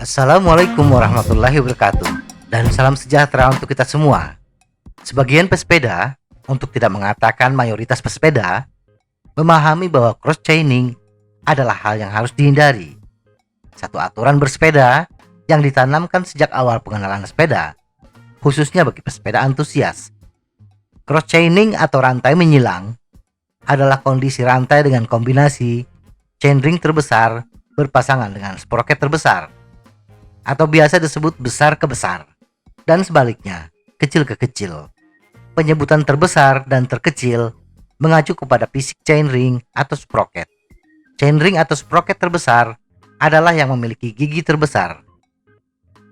Assalamualaikum warahmatullahi wabarakatuh, dan salam sejahtera untuk kita semua. Sebagian pesepeda, untuk tidak mengatakan mayoritas pesepeda, memahami bahwa cross-chaining adalah hal yang harus dihindari. Satu aturan bersepeda yang ditanamkan sejak awal pengenalan sepeda, khususnya bagi pesepeda antusias. Cross-chaining atau rantai menyilang adalah kondisi rantai dengan kombinasi chainring terbesar berpasangan dengan sprocket terbesar, atau biasa disebut besar ke besar, dan sebaliknya, kecil ke kecil. Penyebutan terbesar dan terkecil mengacu kepada fisik chainring atau sprocket. Chainring atau sprocket terbesar adalah yang memiliki gigi terbesar.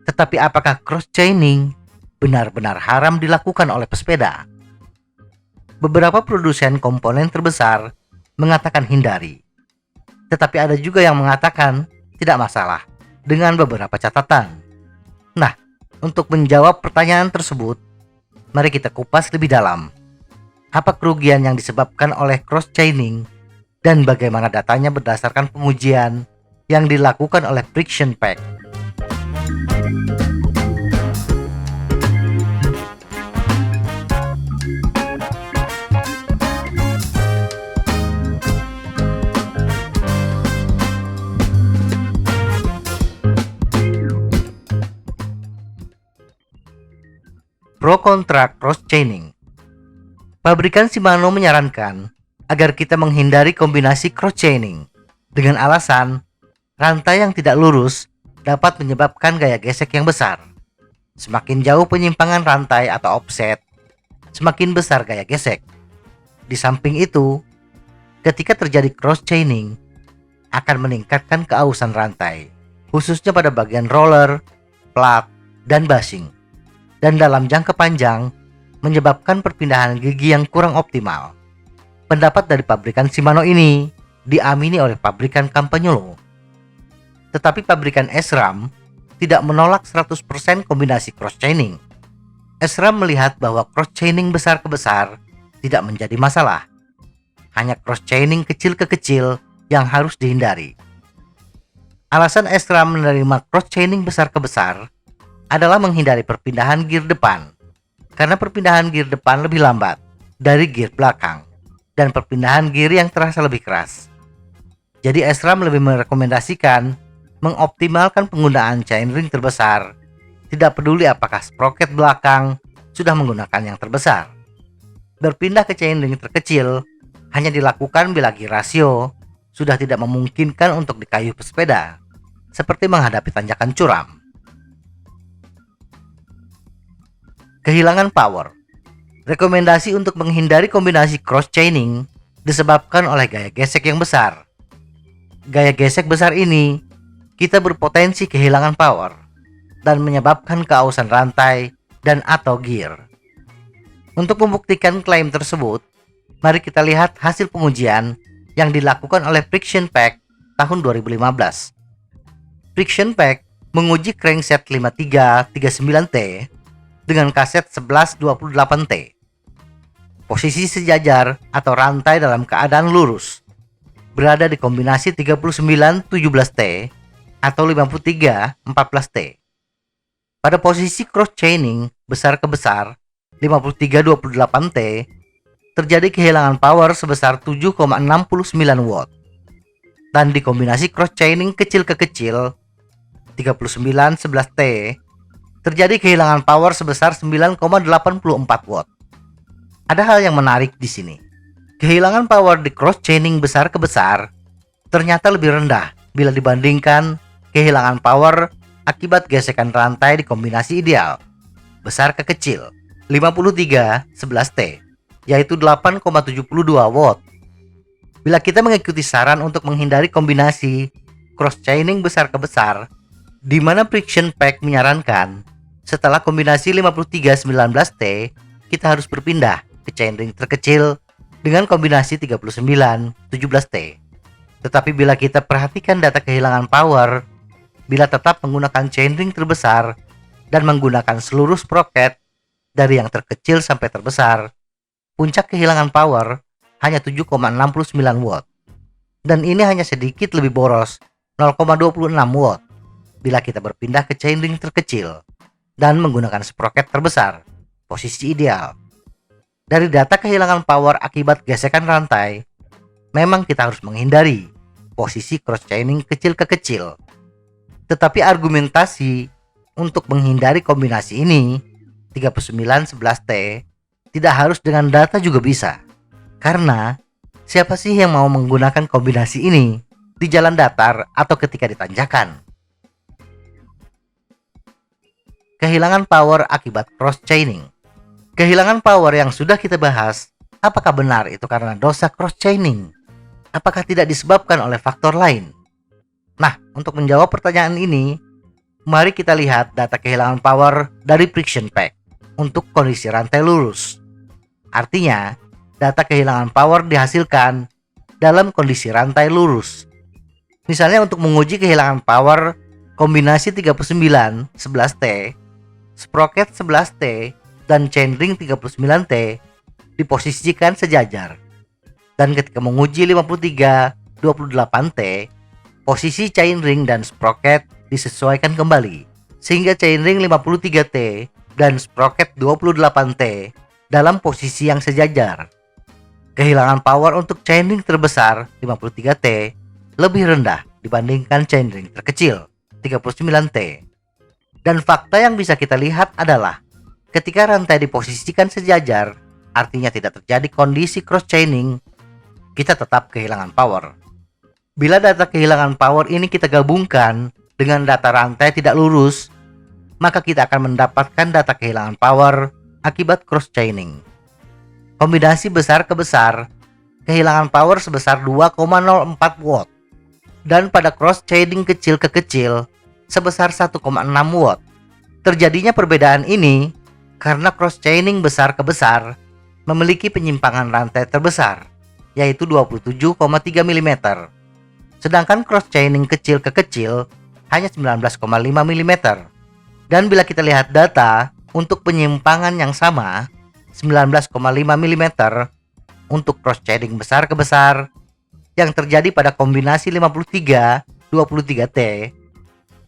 Tetapi apakah cross-chaining benar-benar haram dilakukan oleh pesepeda? Beberapa produsen komponen terbesar mengatakan hindari. Tetapi ada juga yang mengatakan tidak masalah, dengan beberapa catatan. Nah, untuk menjawab pertanyaan tersebut, mari kita kupas lebih dalam. Apa kerugian yang disebabkan oleh cross-chaining dan bagaimana datanya berdasarkan pengujian yang dilakukan oleh Friction Pack. Pro kontra cross-chaining. Pabrikan Shimano menyarankan agar kita menghindari kombinasi cross-chaining dengan alasan rantai yang tidak lurus dapat menyebabkan gaya gesek yang besar. Semakin jauh penyimpangan rantai atau offset, semakin besar gaya gesek. Di samping itu, ketika terjadi cross-chaining akan meningkatkan keausan rantai, khususnya pada bagian roller, plat, dan bushing. Dan dalam jangka panjang menyebabkan perpindahan gigi yang kurang optimal. Pendapat dari pabrikan Shimano ini diamini oleh pabrikan Campagnolo. Tetapi pabrikan SRAM tidak menolak 100% kombinasi cross-chaining. SRAM melihat bahwa cross-chaining besar ke besar tidak menjadi masalah. Hanya cross-chaining kecil ke kecil yang harus dihindari. Alasan SRAM menerima cross-chaining besar ke besar adalah menghindari perpindahan gear depan, karena perpindahan gear depan lebih lambat dari gear belakang dan perpindahan gear yang terasa lebih keras. Jadi SRAM lebih merekomendasikan mengoptimalkan penggunaan chainring terbesar, tidak peduli apakah sprocket belakang sudah menggunakan yang terbesar. Berpindah ke chainring terkecil hanya dilakukan bila gear rasio sudah tidak memungkinkan untuk dikayuh pesepeda, seperti menghadapi tanjakan curam. Kehilangan power. Rekomendasi untuk menghindari kombinasi cross-chaining disebabkan oleh gaya gesek yang besar. Gaya gesek besar ini, kita berpotensi kehilangan power dan menyebabkan keausan rantai dan atau gear. Untuk membuktikan klaim tersebut, mari kita lihat hasil pengujian yang dilakukan oleh Friction Pack tahun 2015. Friction Pack menguji crankset 5339T dengan kaset 1128T. Posisi sejajar atau rantai dalam keadaan lurus berada di kombinasi 3917T atau 5314T. Pada posisi cross-chaining besar ke besar 5328T terjadi kehilangan power sebesar 7,69 watt. Dan di kombinasi cross-chaining kecil ke kecil 3911T terjadi kehilangan power sebesar 9,84 watt. Ada hal yang menarik di sini. Kehilangan power di cross-chaining besar ke besar ternyata lebih rendah bila dibandingkan kehilangan power akibat gesekan rantai di kombinasi ideal besar ke kecil 5311T, yaitu 8,72 watt. Bila kita mengikuti saran untuk menghindari kombinasi cross-chaining besar ke besar, di mana Friction Pack menyarankan setelah kombinasi 5319T kita harus berpindah ke chainring terkecil dengan kombinasi 3917T. Tetapi bila kita perhatikan data kehilangan power, bila tetap menggunakan chainring terbesar dan menggunakan seluruh sprocket dari yang terkecil sampai terbesar, puncak kehilangan power hanya 7,69 watt. Dan ini hanya sedikit lebih boros 0,26 watt bila kita berpindah ke chainring terkecil dan menggunakan sprocket terbesar, posisi ideal. Dari data kehilangan power akibat gesekan rantai, memang kita harus menghindari posisi cross chaining kecil ke kecil. Tetapi argumentasi untuk menghindari kombinasi ini 3911T tidak harus dengan data juga bisa. Karena siapa sih yang mau menggunakan kombinasi ini di jalan datar atau ketika ditanjakan? Kehilangan power akibat cross chaining. Kehilangan power yang sudah kita bahas, apakah benar itu karena dosa cross chaining? Apakah tidak disebabkan oleh faktor lain? Nah, untuk menjawab pertanyaan ini, mari kita lihat data kehilangan power dari friction pack untuk kondisi rantai lurus. Artinya, data kehilangan power dihasilkan dalam kondisi rantai lurus. Misalnya untuk menguji kehilangan power kombinasi 3911T, sprocket 11T, dan chainring 39T diposisikan sejajar. Dan ketika menguji 5328T, posisi chainring dan sprocket disesuaikan kembali, sehingga chainring 53T dan sprocket 28T dalam posisi yang sejajar. Kehilangan power untuk chainring terbesar 53T lebih rendah dibandingkan chainring terkecil 39T. Dan fakta yang bisa kita lihat adalah ketika rantai diposisikan sejajar, artinya tidak terjadi kondisi cross chaining, kita tetap kehilangan power. Bila data kehilangan power ini kita gabungkan dengan data rantai tidak lurus, maka kita akan mendapatkan data kehilangan power akibat cross chaining. Kombinasi besar ke besar, kehilangan power sebesar 2,04 watt. Dan pada cross chaining kecil ke kecil, sebesar 1,6 watt. Terjadinya perbedaan ini karena cross chaining besar ke besar memiliki penyimpangan rantai terbesar, yaitu 27,3 mm. Sedangkan cross chaining kecil ke kecil hanya 19,5 mm. Dan bila kita lihat data untuk penyimpangan yang sama, 19,5 mm untuk cross chaining besar ke besar yang terjadi pada kombinasi 53-23T,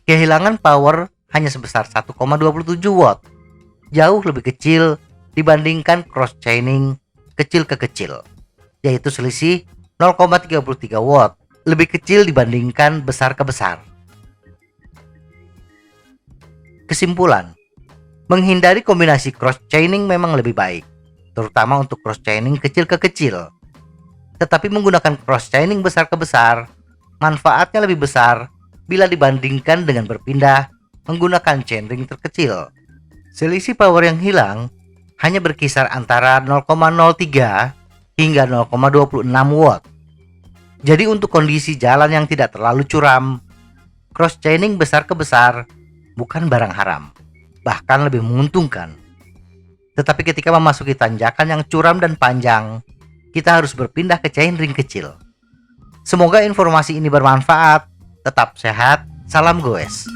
kehilangan power hanya sebesar 1,27 watt, jauh lebih kecil dibandingkan cross chaining kecil ke kecil, yaitu selisih 0,33 watt, lebih kecil dibandingkan besar ke besar. Kesimpulan, menghindari kombinasi cross chaining memang lebih baik, terutama untuk cross chaining kecil ke kecil. Tetapi menggunakan cross chaining besar ke besar, manfaatnya lebih besar bila dibandingkan dengan berpindah menggunakan chainring terkecil. Selisih power yang hilang hanya berkisar antara 0,03 hingga 0,26 watt. Jadi untuk kondisi jalan yang tidak terlalu curam, cross chaining besar ke besar bukan barang haram, bahkan lebih menguntungkan. Tetapi ketika memasuki tanjakan yang curam dan panjang, kita harus berpindah ke chainring kecil. Semoga informasi ini bermanfaat. Tetap sehat, salam goes.